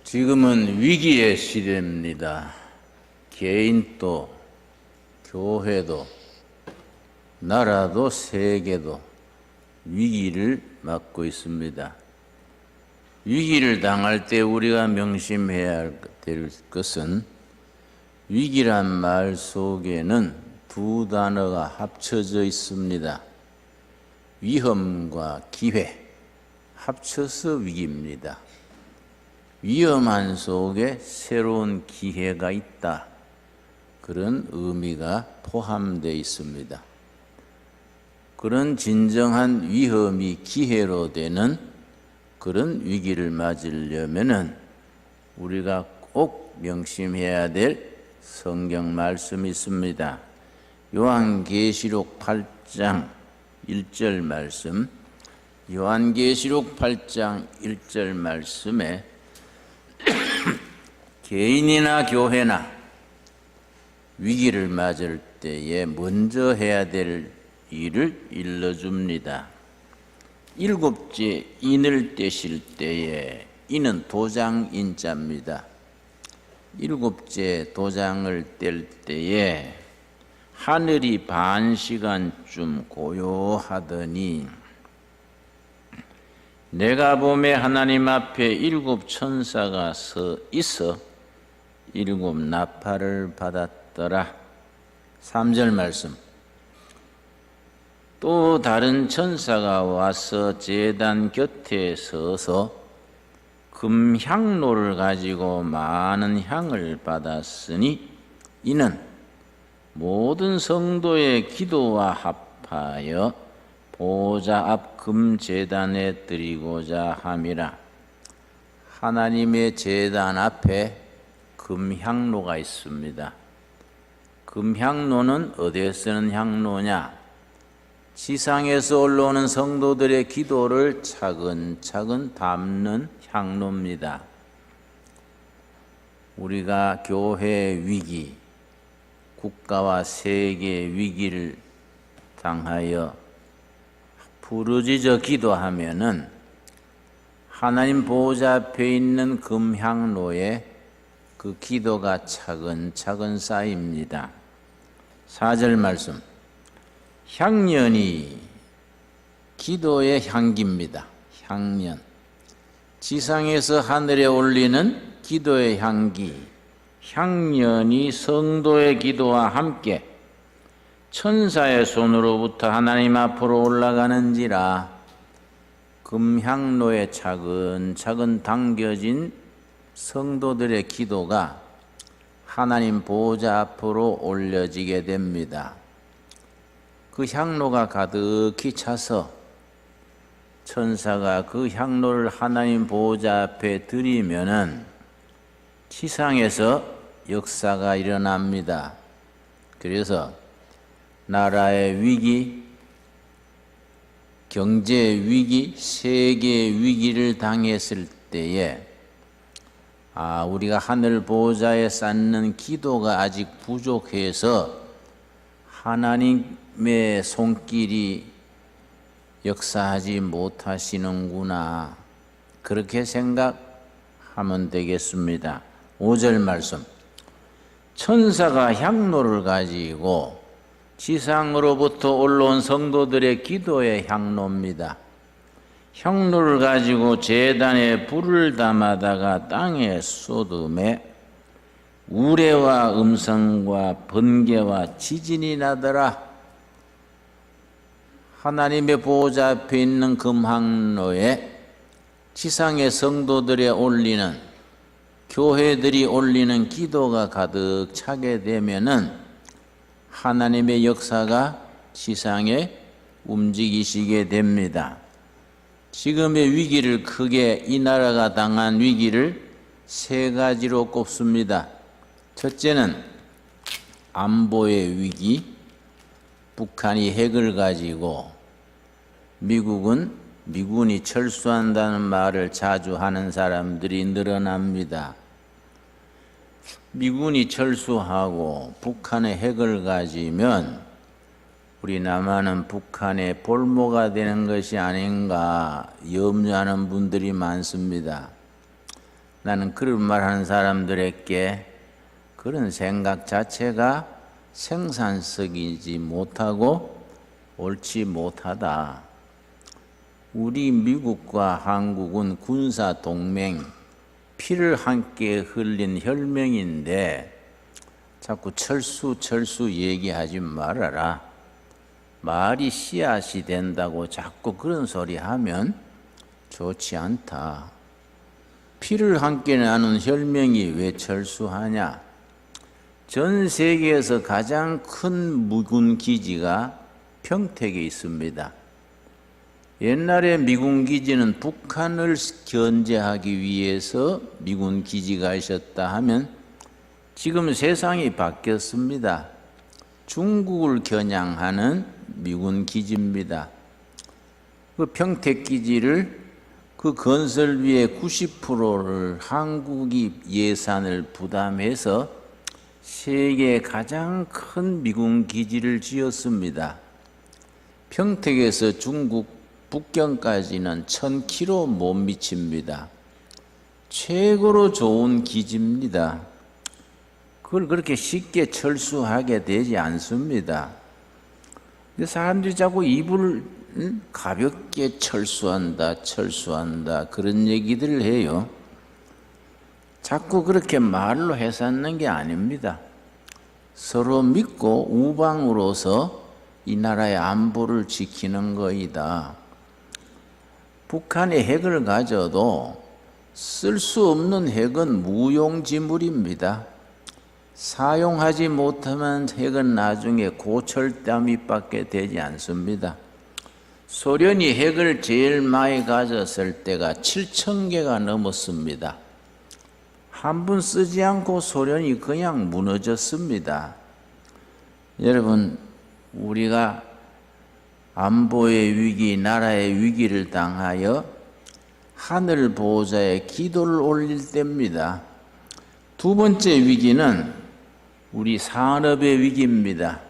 지금은 위기의 시대입니다. 개인도, 교회도, 나라도, 세계도 위기를 맞고 있습니다. 위기를 당할 때 우리가 명심해야 될 것은 위기란 말 속에는 두 단어가 합쳐져 있습니다. 위험과 기회, 합쳐서 위기입니다. 위험한 속에 새로운 기회가 있다. 그런 의미가 포함되어 있습니다. 그런 진정한 위험이 기회로 되는 그런 위기를 맞으려면은 우리가 꼭 명심해야 될 성경 말씀이 있습니다. 요한계시록 8장 1절 말씀, 요한계시록 8장 1절 말씀에 개인이나 교회나 위기를 맞을 때에 먼저 해야 될 일을 일러줍니다. 일곱째 인을 떼실 때에 인은 도장 인자입니다. 일곱째 도장을 뗄 때에 하늘이 반 시간쯤 고요하더니 내가 보매 하나님 앞에 일곱 천사가 서 있어 일곱 나팔을 받았더라. 3절 말씀. 또 다른 천사가 와서 제단 곁에 서서 금향로를 가지고 많은 향을 받았으니 이는 모든 성도의 기도와 합하여 보좌 앞 금제단에 드리고자 함이라. 하나님의 제단 앞에 금향로가 있습니다. 금향로는 어디에 쓰는 향로냐? 지상에서 올라오는 성도들의 기도를 차근차근 담는 향로입니다. 우리가 교회 위기, 국가와 세계 위기를 당하여 부르짖어 기도하면은 하나님 보호자 앞에 있는 금향로에 그 기도가 차근차근 쌓입니다. 4절 말씀. 향년이 기도의 향기입니다. 향년. 지상에서 하늘에 올리는 기도의 향기. 향년이 성도의 기도와 함께 천사의 손으로부터 하나님 앞으로 올라가는지라. 금향로에 차근차근 당겨진 성도들의 기도가 하나님 보호자 앞으로 올려지게 됩니다. 그 향로가 가득히 차서 천사가 그 향로를 하나님 보호자 앞에 드리면은 지상에서 역사가 일어납니다. 그래서 나라의 위기, 경제 위기, 세계 위기를 당했을 때에 우리가 하늘 보호자에 쌓는 기도가 아직 부족해서 하나님의 손길이 역사하지 못하시는구나. 그렇게 생각하면 되겠습니다. 5절 말씀. 천사가 향로를 가지고 지상으로부터 올라온 성도들의 기도의 향로입니다. 향로를 가지고 제단에 불을 담아다가 땅에 쏟음에 우레와 음성과 번개와 지진이 나더라. 하나님의 보호자 앞에 있는 금향로에 지상의 성도들이 올리는, 교회들이 올리는 기도가 가득 차게 되면은 하나님의 역사가 지상에 움직이시게 됩니다. 지금의 위기를 크게 이 나라가 당한 위기를 세 가지로 꼽습니다. 첫째는 안보의 위기, 북한이 핵을 가지고 미군이 철수한다는 말을 자주 하는 사람들이 늘어납니다. 미군이 철수하고 북한의 핵을 가지면 우리 남한은 북한의 볼모가 되는 것이 아닌가 염려하는 분들이 많습니다. 나는 그런 말하는 사람들에게 그런 생각 자체가 생산성이지 못하고 옳지 못하다. 우리 미국과 한국은 군사 동맹, 피를 함께 흘린 혈맹인데 자꾸 철수 얘기하지 말아라. 말이 씨앗이 된다고 자꾸 그런 소리 하면 좋지 않다. 피를 함께 나눈 혈맹이 왜 철수하냐? 전 세계에서 가장 큰 미군 기지가 평택에 있습니다. 옛날에 미군 기지는 북한을 견제하기 위해서 미군 기지가 있었다 하면 지금 세상이 바뀌었습니다. 중국을 겨냥하는 미군 기지입니다. 그 평택 기지를 그 건설비의 90%를 한국이 예산을 부담해서 세계 가장 큰 미군 기지를 지었습니다. 평택에서 중국 북경까지는 1000km 못 미칩니다. 최고로 좋은 기지입니다. 그걸 그렇게 쉽게 철수하게 되지 않습니다. 근데 사람들이 자꾸 입을 가볍게 철수한다 그런 얘기들을 해요. 자꾸 그렇게 말로 해서는 게 아닙니다. 서로 믿고 우방으로서 이 나라의 안보를 지키는 거이다. 북한이 핵을 가져도 쓸 수 없는 핵은 무용지물입니다. 사용하지 못하면 핵은 나중에 고철더미밖에 되지 않습니다. 소련이 핵을 제일 많이 가졌을 때가 7,000개가 넘었습니다. 한 번 쓰지 않고 소련이 그냥 무너졌습니다. 여러분, 우리가 안보의 위기, 나라의 위기를 당하여 하늘 보호자의 기도를 올릴 때입니다. 두 번째 위기는 우리 산업의 위기입니다.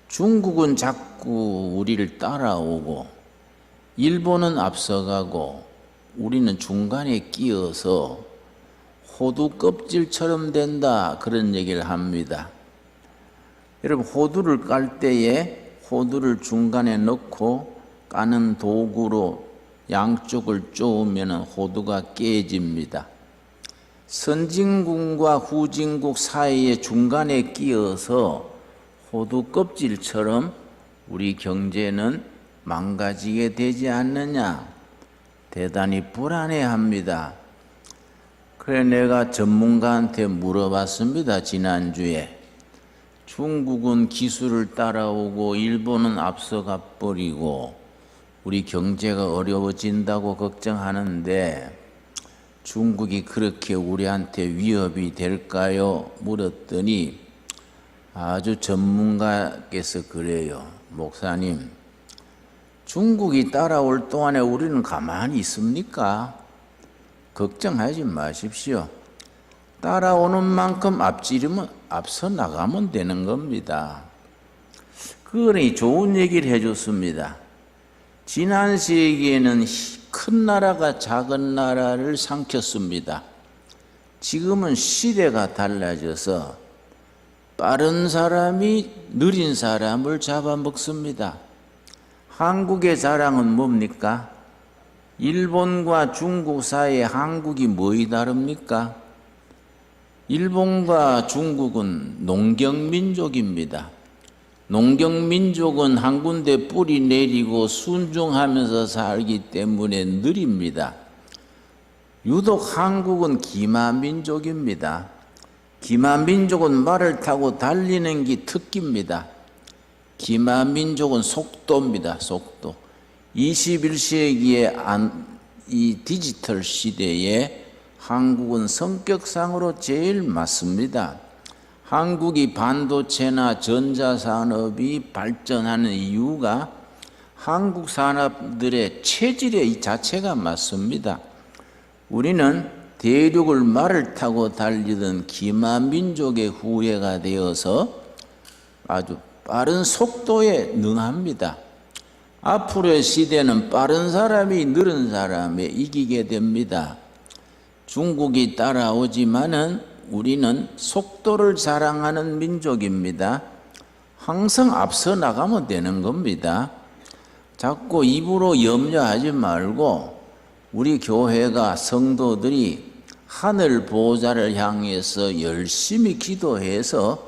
중국은 자꾸 우리를 따라오고 일본은 앞서가고 우리는 중간에 끼어서 호두 껍질처럼 된다 그런 얘기를 합니다. 여러분, 호두를 깔 때에 호두를 중간에 넣고 까는 도구로 양쪽을 쪼으면 호두가 깨집니다. 선진국과 후진국 사이에 중간에 끼어서 호두 껍질처럼 우리 경제는 망가지게 되지 않느냐? 대단히 불안해합니다. 그래 내가 전문가한테 물어봤습니다. 지난주에. 중국은 기술을 따라오고 일본은 앞서가 버리고 우리 경제가 어려워진다고 걱정하는데 중국이 그렇게 우리한테 위협이 될까요? 물었더니 아주 전문가께서 그래요. 목사님, 중국이 따라올 동안에 우리는 가만히 있습니까? 걱정하지 마십시오. 따라오는 만큼 앞서 나가면 되는 겁니다. 그러니 좋은 얘기를 해줬습니다. 지난 세기에는 큰 나라가 작은 나라를 삼켰습니다. 지금은 시대가 달라져서 빠른 사람이 느린 사람을 잡아먹습니다. 한국의 자랑은 뭡니까? 일본과 중국 사이에 한국이 뭐이 다릅니까? 일본과 중국은 농경민족입니다. 농경민족은 한 군데 뿌리 내리고 순종하면서 살기 때문에 느립니다. 유독 한국은 기마민족입니다. 기마민족은 말을 타고 달리는 게 특기입니다. 기마민족은 속도입니다. 속도. 21세기의 이 디지털 시대에 한국은 성격상으로 제일 맞습니다. 한국이 반도체나 전자산업이 발전하는 이유가 한국 산업들의 체질의 이 자체가 맞습니다. 우리는 대륙을 말을 타고 달리던 기마민족의 후예가 되어서 아주 빠른 속도에 능합니다. 앞으로의 시대는 빠른 사람이 느린 사람에 이기게 됩니다. 중국이 따라오지만은 우리는 속도를 자랑하는 민족입니다. 항상 앞서 나가면 되는 겁니다. 자꾸 입으로 염려하지 말고 우리 교회가 성도들이 하늘 보호자를 향해서 열심히 기도해서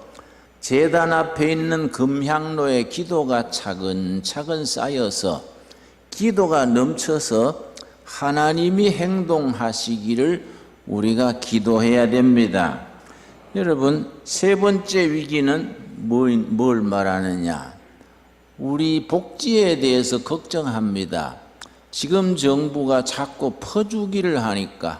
제단 앞에 있는 금향로에 기도가 차근차근 쌓여서 기도가 넘쳐서 하나님이 행동하시기를 우리가 기도해야 됩니다. 여러분, 세 번째 위기는 뭘 말하느냐? 우리 복지에 대해서 걱정합니다. 지금 정부가 자꾸 퍼주기를 하니까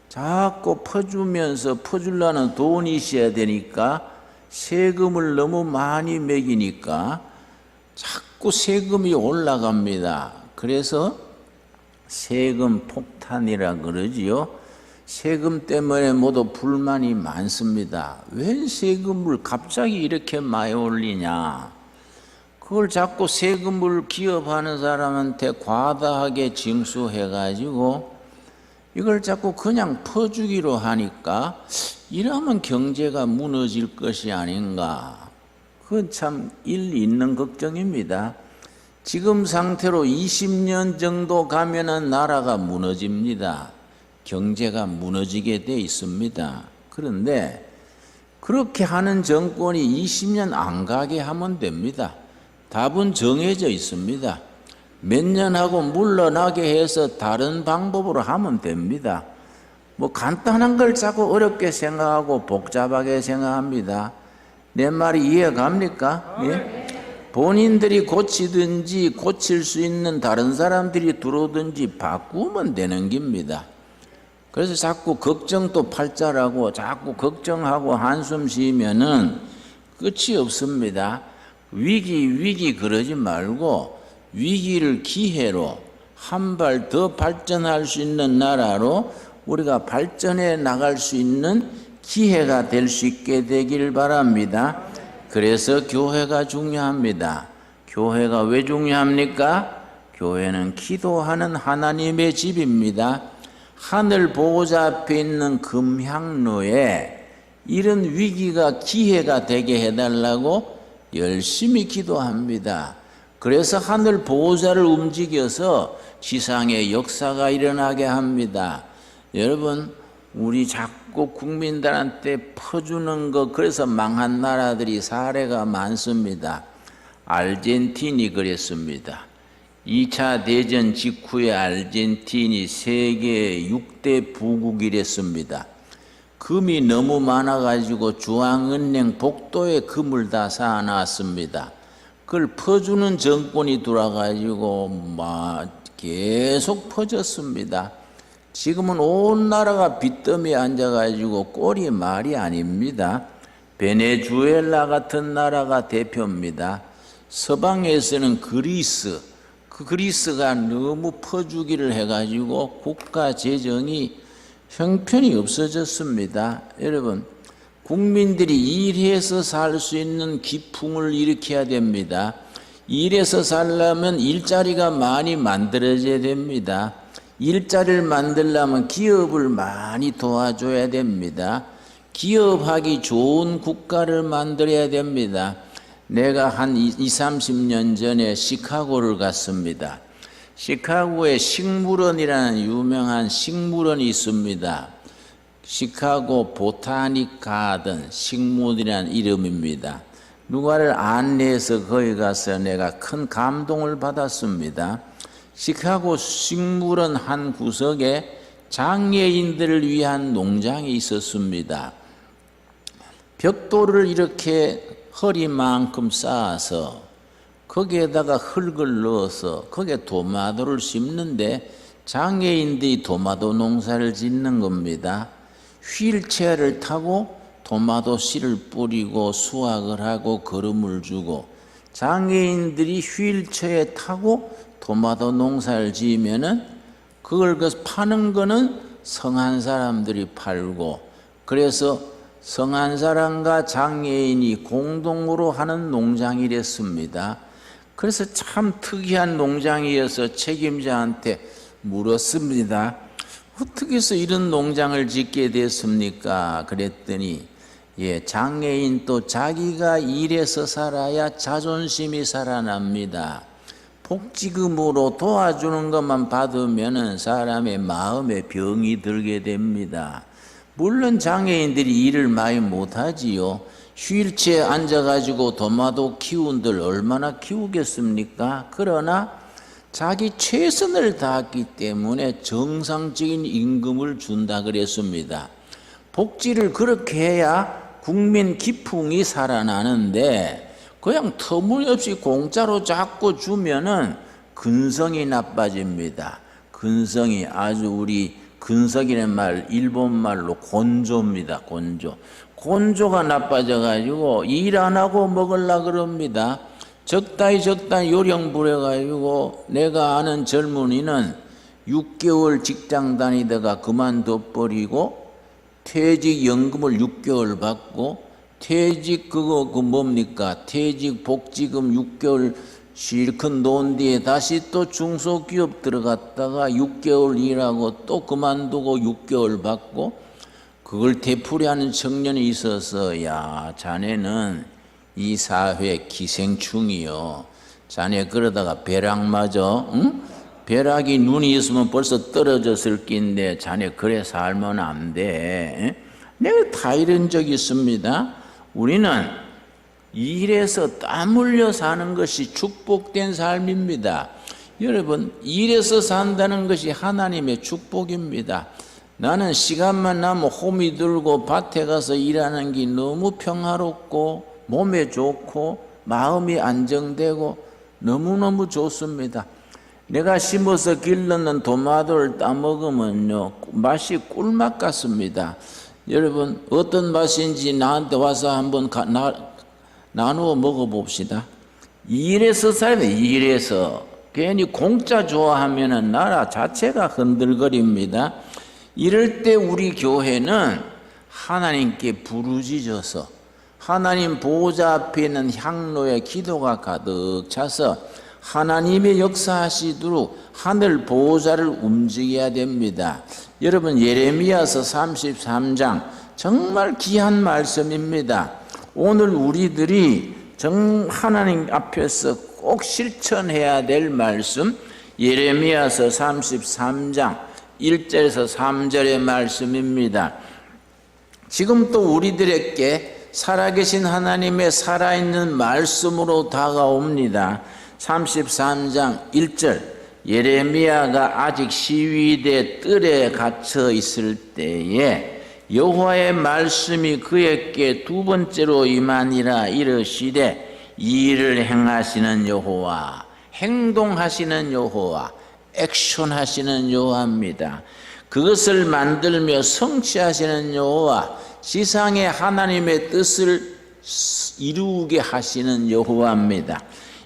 자꾸 퍼주면서 퍼주려는 돈이 있어야 되니까 세금을 너무 많이 매기니까 자꾸 세금이 올라갑니다. 그래서 세금 폭탄이라 그러지요. 세금 때문에 모두 불만이 많습니다. 왜 세금을 갑자기 이렇게 많이 올리냐? 그걸 자꾸 세금을 기업하는 사람한테 과다하게 징수해가지고 이걸 자꾸 그냥 퍼주기로 하니까 이러면 경제가 무너질 것이 아닌가. 그건 참 일리 있는 걱정입니다. 지금 상태로 20년 정도 가면은 나라가 무너집니다. 경제가 무너지게 돼 있습니다. 그런데 그렇게 하는 정권이 20년 안 가게 하면 됩니다. 답은 정해져 있습니다. 몇 년 하고 물러나게 해서 다른 방법으로 하면 됩니다. 뭐 간단한 걸 자꾸 어렵게 생각하고 복잡하게 생각합니다. 내 말이 이해 갑니까? 예? 본인들이 고치든지 고칠 수 있는 다른 사람들이 들어오든지 바꾸면 되는 겁니다. 그래서 자꾸 걱정도 팔자라고 자꾸 걱정하고 한숨 쉬면은 끝이 없습니다. 위기 그러지 말고 위기를 기회로 한 발 더 발전할 수 있는 나라로 우리가 발전해 나갈 수 있는 기회가 될 수 있게 되길 바랍니다. 그래서 교회가 중요합니다. 교회가 왜 중요합니까? 교회는 기도하는 하나님의 집입니다. 하늘 보호자 앞에 있는 금향로에 이런 위기가 기회가 되게 해달라고 열심히 기도합니다. 그래서 하늘 보호자를 움직여서 지상의 역사가 일어나게 합니다. 여러분, 우리 자꾸 국민들한테 퍼주는 거, 그래서 망한 나라들이 사례가 많습니다. 아르헨틴이 그랬습니다. 2차 대전 직후에 아르헨틴이 세계 6대 부국이랬습니다. 금이 너무 많아가지고 중앙은행 복도에 금을 다 쌓아놨습니다. 그걸 퍼주는 정권이 돌아가지고 막 계속 퍼졌습니다. 지금은 온 나라가 빚더미에 앉아가지고 꼴이 말이 아닙니다. 베네수엘라 같은 나라가 대표입니다. 서방에서는 그 그리스가 너무 퍼주기를 해가지고 국가 재정이 형편이 없어졌습니다. 여러분, 국민들이 일해서 살 수 있는 기풍을 일으켜야 됩니다. 일해서 살려면 일자리가 많이 만들어져야 됩니다. 일자리를 만들려면 기업을 많이 도와줘야 됩니다. 기업하기 좋은 국가를 만들어야 됩니다. 내가 한 20-30년 전에 시카고를 갔습니다. 시카고에 식물원이라는 유명한 식물원이 있습니다. 시카고 보타닉 가든, 식물이라는 이름입니다. 누가를 안내해서 거기 가서 내가 큰 감동을 받았습니다. 시카고 식물원 한 구석에 장애인들을 위한 농장이 있었습니다. 벽돌을 이렇게 허리만큼 쌓아서 거기에다가 흙을 넣어서 거기에 도마도를 심는데 장애인들이 도마도 농사를 짓는 겁니다. 휠체어를 타고 도마도 씨를 뿌리고 수확을 하고 거름을 주고, 장애인들이 휠체어에 타고 도마도 농사를 지으면은 그걸 파는 거는 성한 사람들이 팔고, 그래서 성한 사람과 장애인이 공동으로 하는 농장이랬습니다. 그래서 참 특이한 농장이어서 책임자한테 물었습니다. 어떻게 해서 이런 농장을 짓게 됐습니까? 그랬더니 장애인 또 자기가 일해서 살아야 자존심이 살아납니다. 복지금으로 도와주는 것만 받으면 사람의 마음에 병이 들게 됩니다. 물론 장애인들이 일을 많이 못하지요. 휠체어에 앉아가지고 도마도 키운들 얼마나 키우겠습니까? 그러나 자기 최선을 다했기 때문에 정상적인 임금을 준다 그랬습니다. 복지를 그렇게 해야 국민 기풍이 살아나는데 그냥 터무니없이 공짜로 자꾸 주면은 근성이 나빠집니다. 근성이 아주 우리 근성이라는 말 일본 말로 곤조입니다. 곤조가 나빠져 가지고 일 안 하고 먹으려 그럽니다. 적당히 요령 부려가지고 내가 아는 젊은이는 6개월 직장 다니다가 그만둬 버리고 퇴직연금을 6개월 받고 퇴직 퇴직 복지금 6개월 실컷 놓은 뒤에 다시 또 중소기업 들어갔다가 6개월 일하고 또 그만두고 6개월 받고 그걸 되풀이하는 청년이 있어서 야 자네는 이 사회 기생충이요. 자네 그러다가 벼락 맞아. 응? 벼락이 눈이 있으면 벌써 떨어졌을 낀데 자네 그래 살면 안 돼. 내가 다 이런 적이 있습니다. 우리는 일해서 땀 흘려 사는 것이 축복된 삶입니다. 여러분 일해서 산다는 것이 하나님의 축복입니다. 나는 시간만 나면 홈이 들고 밭에 가서 일하는 게 너무 평화롭고 몸에 좋고 마음이 안정되고 너무너무 좋습니다. 내가 심어서 길렀는 도마도를 따먹으면요 맛이 꿀맛 같습니다. 여러분 어떤 맛인지 나한테 와서 한번 나누어 먹어봅시다. 일해서 살아야 돼. 일해서 괜히 공짜 좋아하면 나라 자체가 흔들거립니다. 이럴 때 우리 교회는 하나님께 부르짖어서 하나님 보호자 앞에 있는 향로에 기도가 가득 차서 하나님의 역사하시도록 하늘 보호자를 움직여야 됩니다. 여러분 예레미야서 33장 정말 귀한 말씀입니다. 오늘 우리들이 하나님 앞에서 꼭 실천해야 될 말씀 예레미야서 33장 1절에서 3절의 말씀입니다. 지금 또 우리들에게 살아계신 하나님의 살아있는 말씀으로 다가옵니다. 33장 1절 예레미야가 아직 시위대 뜰에 갇혀 있을 때에 여호와의 말씀이 그에게 두 번째로 임하니라. 이르시되 이 일을 행하시는 여호와 행동하시는 여호와 액션하시는 여호와입니다. 그것을 만들며 성취하시는 여호와 지상의 하나님의 뜻을 이루게 하시는 여호와입니다.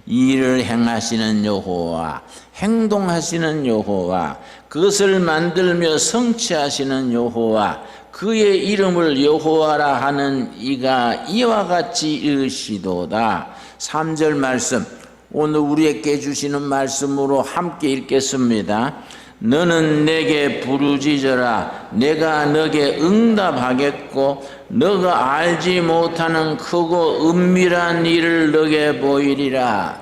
이 일을 행하시는 여호와 행동하시는 여호와 그것을 만들며 성취하시는 여호와 그의 이름을 여호와라 하는 이가 이와 같이 이르시도다. 3절 말씀 오늘 우리에게 주시는 말씀으로 함께 읽겠습니다. 너는 내게 부르짖어라. 내가 너게 응답하겠고 너가 알지 못하는 크고 은밀한 일을 너게 보이리라.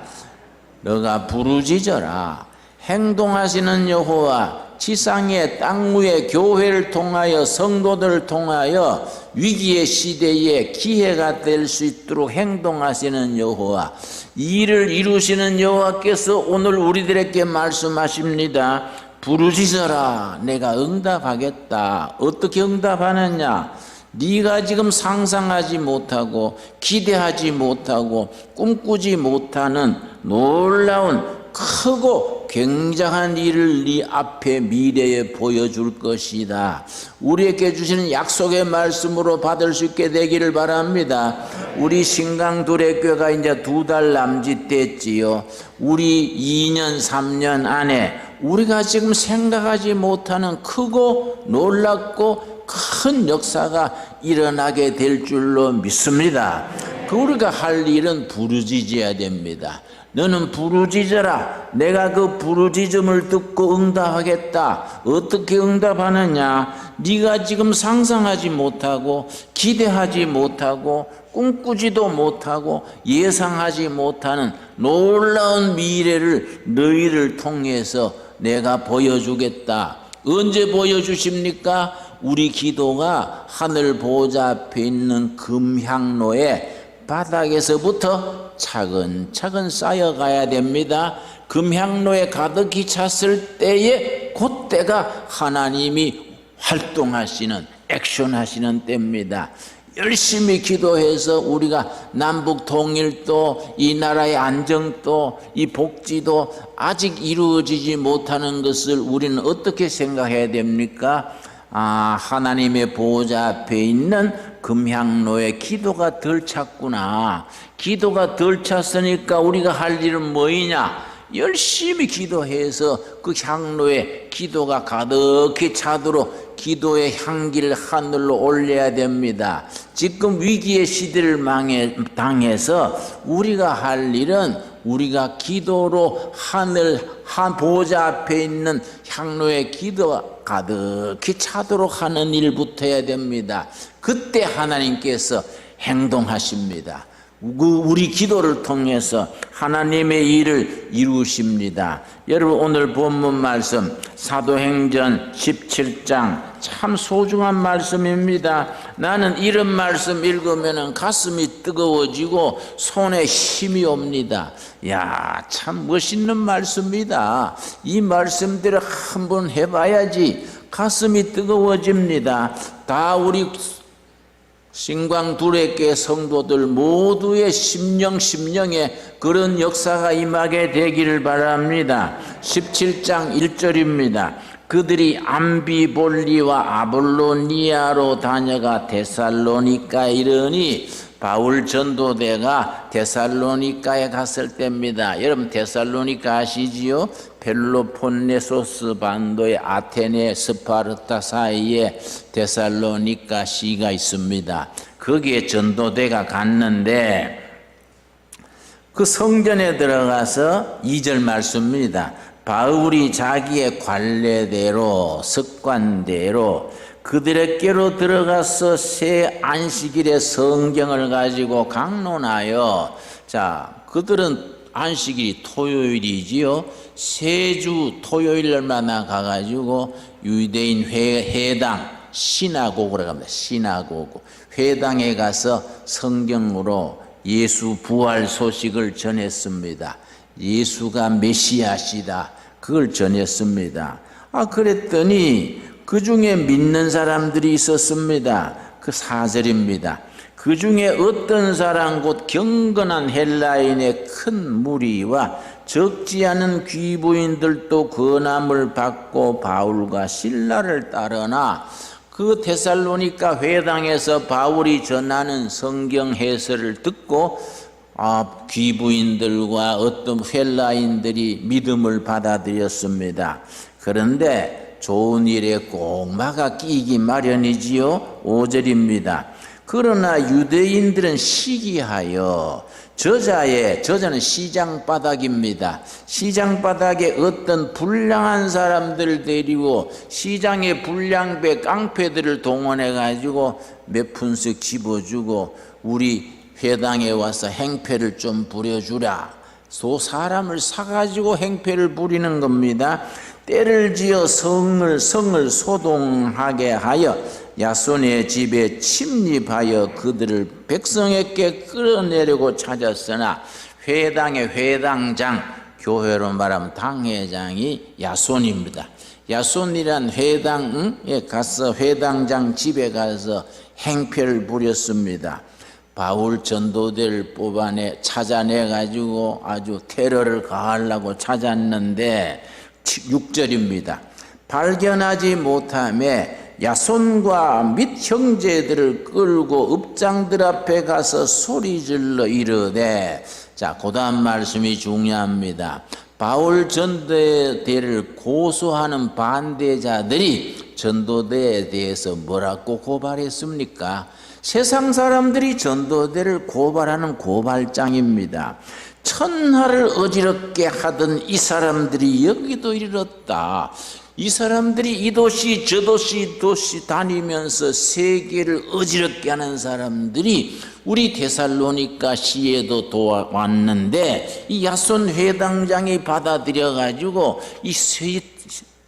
너가 부르짖어라. 행동하시는 여호와 지상의 땅 위에 교회를 통하여 성도들을 통하여 위기의 시대에 기회가 될 수 있도록 행동하시는 여호와 이 일을 이루시는 여호와께서 오늘 우리들에게 말씀하십니다. 부르짖어라. 내가 응답하겠다. 어떻게 응답하느냐? 네가 지금 상상하지 못하고 기대하지 못하고 꿈꾸지 못하는 놀라운 크고 굉장한 일을 네 앞에 미래에 보여줄 것이다. 우리에게 주시는 약속의 말씀으로 받을 수 있게 되기를 바랍니다. 우리 신강두레교가 이제 2달 남짓됐지요. 우리 2년 3년 안에 우리가 지금 생각하지 못하는 크고 놀랍고 큰 역사가 일어나게 될 줄로 믿습니다. 우리가 할 일은 부르짖어야 됩니다. 너는 부르짖어라. 내가 그 부르짖음을 듣고 응답하겠다. 어떻게 응답하느냐? 네가 지금 상상하지 못하고 기대하지 못하고 꿈꾸지도 못하고 예상하지 못하는 놀라운 미래를 너희를 통해서 내가 보여주겠다. 언제 보여주십니까? 우리 기도가 하늘 보좌 앞에 있는 금향로에 바닥에서부터 차근차근 쌓여가야 됩니다. 금향로에 가득히 찼을 때에 그때가 하나님이 활동하시는, 액션하시는 때입니다. 열심히 기도해서 우리가 남북 통일도, 이 나라의 안정도, 이 복지도 아직 이루어지지 못하는 것을 우리는 어떻게 생각해야 됩니까? 하나님의 보호자 앞에 있는 금향로에 기도가 덜 찼구나. 기도가 덜 찼으니까 우리가 할 일은 뭐이냐? 열심히 기도해서 그 향로에 기도가 가득히 차도록 기도의 향기를 하늘로 올려야 됩니다. 지금 위기의 시대를 당해서 우리가 할 일은 우리가 기도로 한 보좌 앞에 있는 향로에 기도가 가득히 차도록 하는 일부터 해야 됩니다. 그때 하나님께서 행동하십니다. 우리 기도를 통해서 하나님의 일을 이루십니다. 여러분, 오늘 본문 말씀 사도행전 17장 참 소중한 말씀입니다. 나는 이런 말씀 읽으면 가슴이 뜨거워지고 손에 힘이 옵니다. 야, 참 멋있는 말씀이다. 이 말씀대로 한번 해봐야지 가슴이 뜨거워집니다. 다 우리 신광 둘레교회 성도들 모두의 심령에 그런 역사가 임하게 되기를 바랍니다. 17장 1절입니다. 그들이 암비볼리와 아볼로니아로 다녀가 데살로니카에 이르니 바울 전도대가 데살로니카에 갔을 때입니다. 여러분, 데살로니카 아시지요? 펠로폰네소스 반도의 아테네, 스파르타 사이에 데살로니카 시가 있습니다. 거기에 전도대가 갔는데 그 성전에 들어가서 2절 말씀입니다. 바울이 자기의 관례대로 습관대로 그들에게로 들어가서 새 안식일에 성경을 가지고 강론하여, 자, 그들은 안식일이 토요일이지요. 세 주 토요일날마다 가가지고 유대인 회당, 시나고그라고 합니다. 시나고그 회당에 가서 성경으로 예수 부활 소식을 전했습니다. 예수가 메시아시다, 그걸 전했습니다. 그랬더니 그 중에 믿는 사람들이 있었습니다. 그 4절입니다. 그 중에 어떤 사람 곧 경건한 헬라인의 큰 무리와 적지 않은 귀부인들도 권함을 받고 바울과 실라를 따르나 그 데살로니가 회당에서 바울이 전하는 성경 해설을 듣고 귀부인들과 어떤 헬라인들이 믿음을 받아들였습니다. 그런데 좋은 일에 꼭 막아 끼기 마련이지요. 5절입니다. 그러나 유대인들은 시기하여 저자는 시장바닥입니다. 시장바닥에 어떤 불량한 사람들을 데리고 시장의 불량배 깡패들을 동원해 가지고 몇 푼씩 집어주고 우리 회당에 와서 행패를 좀 부려주라. 사람을 사가지고 행패를 부리는 겁니다. 때를 지어 성을 소동하게 하여 야손의 집에 침입하여 그들을 백성에게 끌어내려고 찾았으나 회당의 회당장, 교회로 말하면 당회장이 야손입니다. 야손이란 회당에 가서 회당장 집에 가서 행패를 부렸습니다. 바울 전도대를 찾아내 가지고 아주 테러를 가하려고 찾았는데 6절입니다. 발견하지 못하며 야손과 및 형제들을 끌고 읍장들 앞에 가서 소리질러 이르되, 자, 그 다음 말씀이 중요합니다. 바울 전도대를 고소하는 반대자들이 전도대에 대해서 뭐라고 고발했습니까? 세상 사람들이 전도대를 고발하는 고발장입니다. 천하를 어지럽게 하던 이 사람들이 여기도 이르렀다. 이 사람들이 이 도시 저 도시 다니면서 세계를 어지럽게 하는 사람들이 우리 데살로니가 시에도 왔는데 이 야손 회당장이 받아들여 가지고 이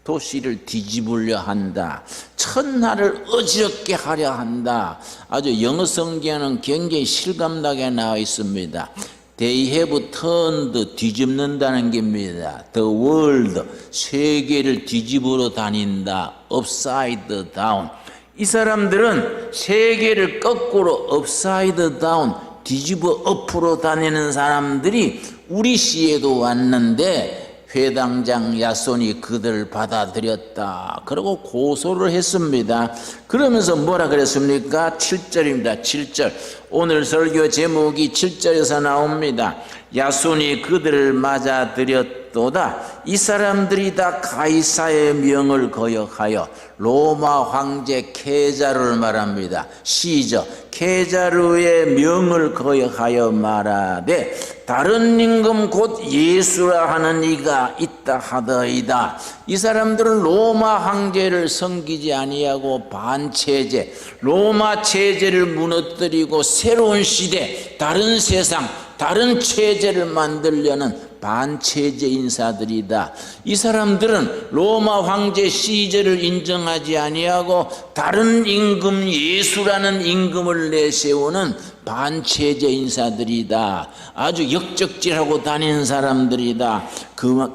도시를 뒤집으려 한다. 천하를 어지럽게 하려 한다. 아주 영어 성경에는 굉장히 실감나게 나와 있습니다. They have turned, 뒤집는다는 겁니다. The world, 세계를 뒤집으러 다닌다. Upside down. 이 사람들은 세계를 거꾸로 upside down, 뒤집어 엎으로 다니는 사람들이 우리 시에도 왔는데 회당장 야손이 그들을 받아들였다. 그리고 고소를 했습니다. 그러면서 뭐라 그랬습니까? 7절입니다. 7절. 오늘 설교 제목이 7절에서 나옵니다. 야손이 그들을 맞아들였도다. 이 사람들이 다 가이사의 명을 거역하여 로마 황제 케자르를 말합니다. 시저 케자르의 명을 거역하여 말하되 다른 임금 곧 예수라 하는 이가 있다 하더이다. 이 사람들은 로마 황제를 섬기지 아니하고 반체제, 로마 체제를 무너뜨리고 새로운 시대, 다른 세상, 다른 체제를 만들려는 반체제 인사들이다. 이 사람들은 로마 황제 시제를 인정하지 아니하고 다른 임금 예수라는 임금을 내세우는 반체제 인사들이다. 아주 역적질하고 다니는 사람들이다.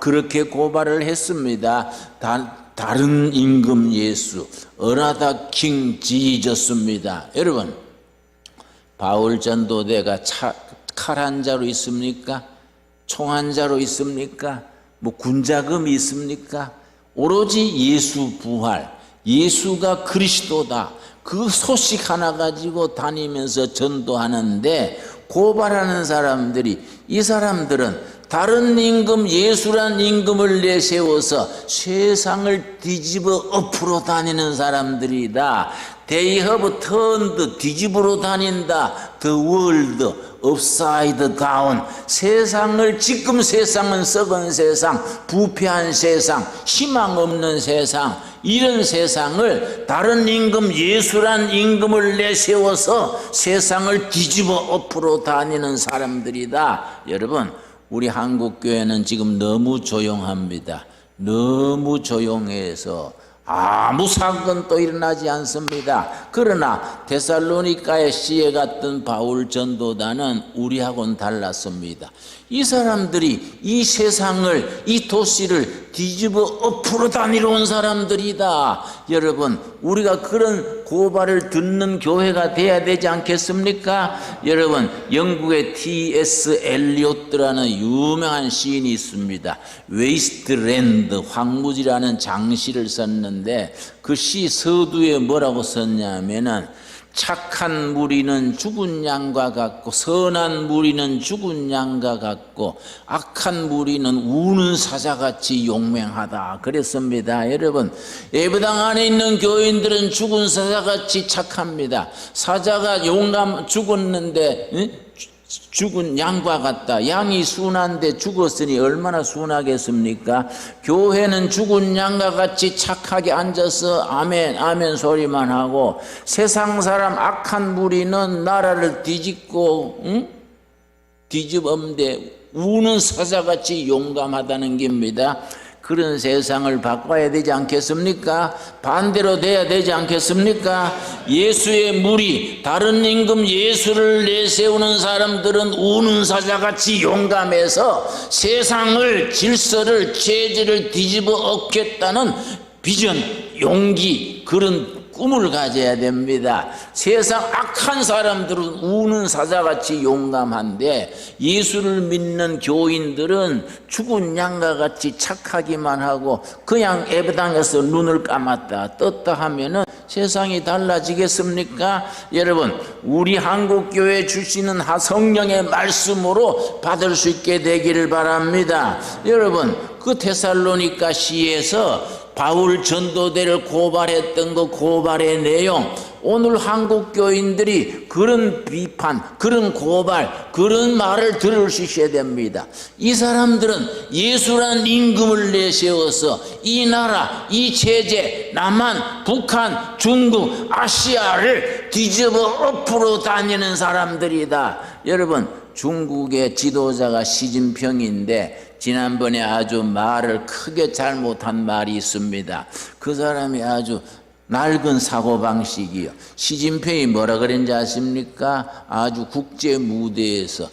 그렇게 고발을 했습니다. 다른 임금 예수, Another King Jesus입니다. 여러분, 바울 전도대가 칼 한 자로 있습니까? 총 한 자로 있습니까? 뭐 군자금이 있습니까? 오로지 예수 부활, 예수가 그리스도다. 그 소식 하나 가지고 다니면서 전도하는데 고발하는 사람들이, 이 사람들은 다른 임금 예수란 임금을 내세워서 세상을 뒤집어 엎으로 다니는 사람들이다. They have turned, 뒤집으러 다닌다. The world upside down. 세상을, 지금 세상은 썩은 세상, 부패한 세상, 희망 없는 세상, 이런 세상을 다른 임금 예수란 임금을 내세워서 세상을 뒤집어 엎으로 다니는 사람들이다. 여러분, 우리 한국교회는 지금 너무 조용합니다. 너무 조용해서 아무 사건도 일어나지 않습니다. 그러나 데살로니가의 시에 갔던 바울 전도단은 우리하고는 달랐습니다. 이 사람들이 이 세상을, 이 도시를 뒤집어 엎으로 다니러 온 사람들이다. 여러분, 우리가 그런 고발을 듣는 교회가 돼야 되지 않겠습니까? 여러분, 영국의 T.S. 엘리오트라는 유명한 시인이 있습니다. 웨이스트랜드, 황무지라는 장시를 썼는데 그 시 서두에 뭐라고 썼냐면은 착한 무리는 죽은 양과 같고 선한 무리는 죽은 양과 같고 악한 무리는 우는 사자같이 용맹하다 그랬습니다. 여러분, 예배당 안에 있는 교인들은 죽은 사자같이 착합니다. 사자가 죽었는데 죽은 양과 같다. 양이 순한데 죽었으니 얼마나 순하겠습니까? 교회는 죽은 양과 같이 착하게 앉아서 아멘 아멘 소리만 하고 세상 사람 악한 무리는 나라를 뒤집고 뒤집었는데 우는 사자같이 용감하다는 겁니다. 그런 세상을 바꿔야 되지 않겠습니까? 반대로 돼야 되지 않겠습니까? 예수의 무리, 다른 임금 예수를 내세우는 사람들은 우는 사자같이 용감해서 세상을, 질서를, 체제를 뒤집어 엎겠다는 비전, 용기, 그런 꿈을 가져야 됩니다. 세상 악한 사람들은 우는 사자같이 용감한데 예수를 믿는 교인들은 죽은 양과 같이 착하기만 하고 그냥 예배당에서 눈을 감았다 떴다 하면은 세상이 달라지겠습니까? 여러분, 우리 한국교회 주시는 성령의 말씀으로 받을 수 있게 되기를 바랍니다. 여러분, 그 데살로니가 시에서 바울 전도대를 고발했던 그 고발의 내용, 오늘 한국 교인들이 그런 비판, 그런 고발, 그런 말을 들을 수 있어야 됩니다. 이 사람들은 예수란 임금을 내세워서 이 나라, 이 체제, 남한, 북한, 중국, 아시아를 뒤집어 엎으러 다니는 사람들이다. 여러분, 중국의 지도자가 시진핑인데 지난번에 아주 말을 크게 잘못한 말이 있습니다. 그 사람이 아주 낡은 사고방식이요. 시진핑이 뭐라 그랬는지 아십니까? 아주 국제 무대에서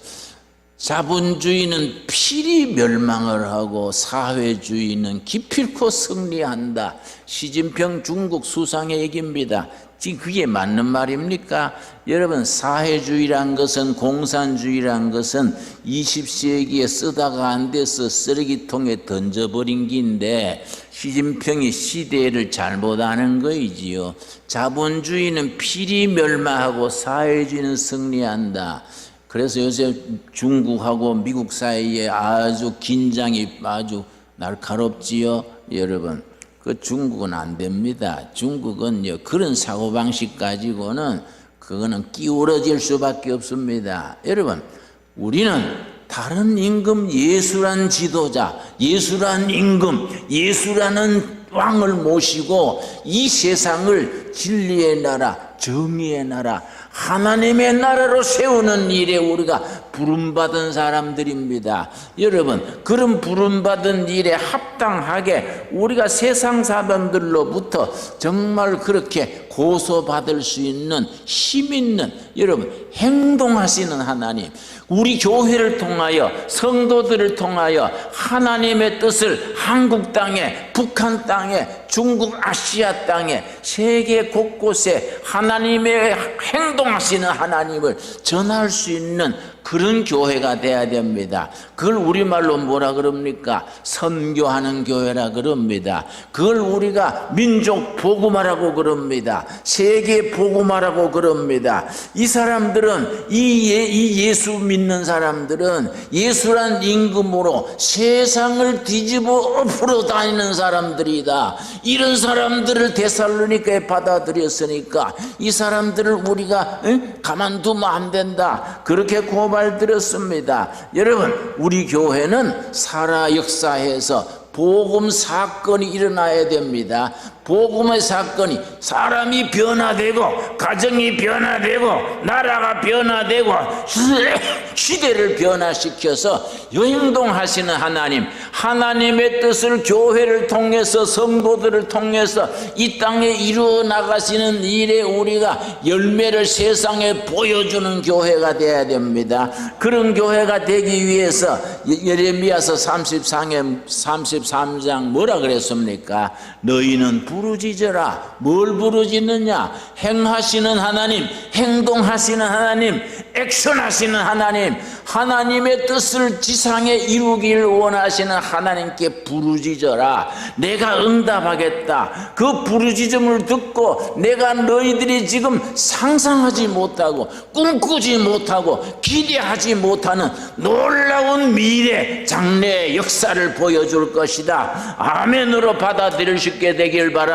자본주의는 필히 멸망을 하고 사회주의는 기필코 승리한다. 시진핑 중국 수상의 얘기입니다. 지금 그게 맞는 말입니까? 여러분, 사회주의란 것은, 공산주의란 것은 20세기에 쓰다가 안 돼서 쓰레기통에 던져버린 기인데 시진핑이 시대를 잘못 아는 거이지요. 자본주의는 필히 멸망하고 사회주의는 승리한다. 그래서 요새 중국하고 미국 사이에 아주 긴장이 아주 날카롭지요. 여러분, 그 중국은 안 됩니다. 중국은요, 그런 사고방식 가지고는 그거는 끼우러질 수밖에 없습니다. 여러분, 우리는 다른 임금, 예수란 지도자, 예수란 임금, 예수라는 왕을 모시고 이 세상을 진리의 나라, 정의의 나라, 하나님의 나라로 세우는 일에 우리가 부름받은 사람들입니다. 여러분, 그런 부름받은 일에 합당하게 우리가 세상 사람들로부터 정말 그렇게 고소받을 수 있는 힘 있는, 여러분, 행동하시는 하나님, 우리 교회를 통하여, 성도들을 통하여 하나님의 뜻을 한국 땅에, 북한 땅에, 중국 아시아 땅에, 세계 곳곳에 하나님의 행동하시는 하나님을 전할 수 있는 그런 교회가 돼야 됩니다. 그걸 우리말로 뭐라 그럽니까? 선교하는 교회라 그럽니다. 그걸 우리가 민족 복음화라고 그럽니다. 세계 복음화라고 그럽니다. 이 사람들은, 이 예수 믿는 사람들은 예수란 임금으로 세상을 뒤집어 엎으러 다니는 사람들이다. 이런 사람들을 데살로니가에 받아들였으니까 이 사람들을 우리가 가만두면 안 된다. 그렇게 고발드렸습니다. 여러분, 우리 교회는 살아 역사에서 복음 사건이 일어나야 됩니다. 복음의 사건이, 사람이 변화되고 가정이 변화되고 나라가 변화되고 시대를 변화시켜서 행동하시는 하나님, 하나님의 뜻을 교회를 통해서, 성도들을 통해서 이 땅에 이루어 나가시는 일에 우리가 열매를 세상에 보여주는 교회가 되어야 됩니다. 그런 교회가 되기 위해서 예레미야서 33장 뭐라 그랬습니까? 너희는 부르짖어라. 뭘 부르짖느냐? 행하시는 하나님, 행동하시는 하나님, 액션하시는 하나님, 하나님의 뜻을 지상에 이루기를 원하시는 하나님께 부르짖어라. 내가 응답하겠다. 그 부르짖음을 듣고 내가 너희들이 지금 상상하지 못하고 꿈꾸지 못하고 기대하지 못하는 놀라운 미래 장래의 역사를 보여줄 것이다. 아멘으로 받아들일 수 있게 되길 바랍니다.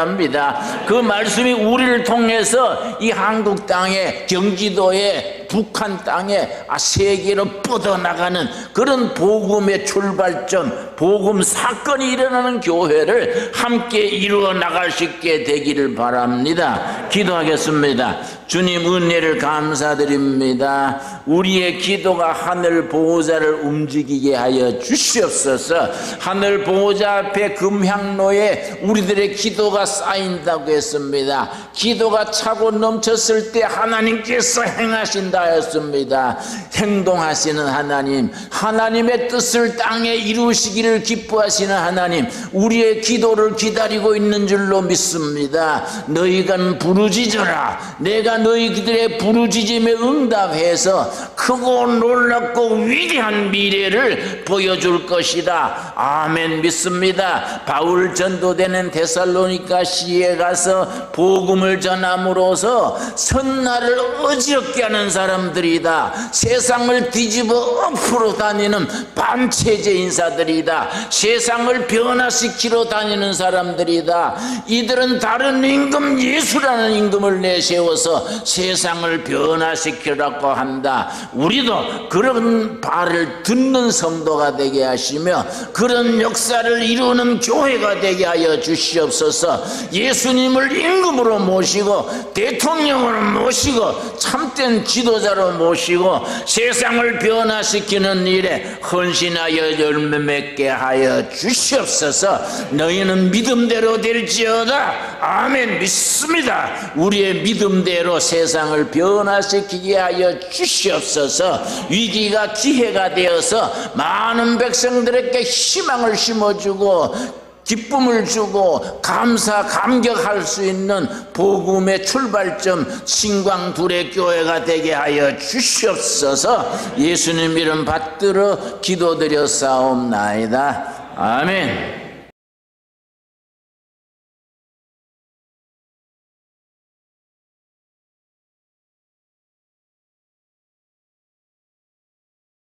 그 말씀이 우리를 통해서 이 한국 땅에, 경기도에, 북한 땅에, 세계로 뻗어나가는 그런 복음의 출발점, 복음 사건이 일어나는 교회를 함께 이루어 나갈 수 있게 되기를 바랍니다. 기도하겠습니다. 주님, 은혜를 감사드립니다. 우리의 기도가 하늘 보호자를 움직이게 하여 주시옵소서. 하늘 보호자 앞에 금향로에 우리들의 기도가 쌓인다고 했습니다. 기도가 차고 넘쳤을 때 하나님께서 행하신다 했습니다. 행동하시는 하나님, 하나님의 뜻을 땅에 이루시기를 기뻐하시는 하나님, 우리의 기도를 기다리고 있는 줄로 믿습니다. 너희가 부르짖어라. 내가 너희들의 부르짖음에 응답해서 크고 놀랍고 위대한 미래를 보여줄 것이다. 아멘. 믿습니다. 바울 전도되는 데살로니가 시에 가서 복음을 전함으로써 선나를 어지럽게 하는 사람들이다. 세상을 뒤집어 엎으러 다니는 반체제 인사들이다. 아니라 세상을 변화시키러 다니는 사람들이다. 이들은 다른 임금, 예수라는 임금을 내세워서 세상을 변화시키라고 한다. 우리도 그런 말을 듣는 성도가 되게 하시며 그런 역사를 이루는 교회가 되게 하여 주시옵소서. 예수님을 임금으로 모시고 대통령으로 모시고 참된 지도자로 모시고 세상을 변화시키는 일에 헌신하여 열매 맺게 하여 주시옵소서. 너희는 믿음대로 될지어다. 아멘. 믿습니다. 우리의 믿음대로 세상을 변화시키게 하여 주시옵소서. 위기가 기회가 되어서 많은 백성들에게 희망을 심어주고 기쁨을 주고 감격할 수 있는 복음의 출발점 신광두레 교회가 되게 하여 주시옵소서. 예수님 이름 받들어 기도드려 싸움나이다. 아멘.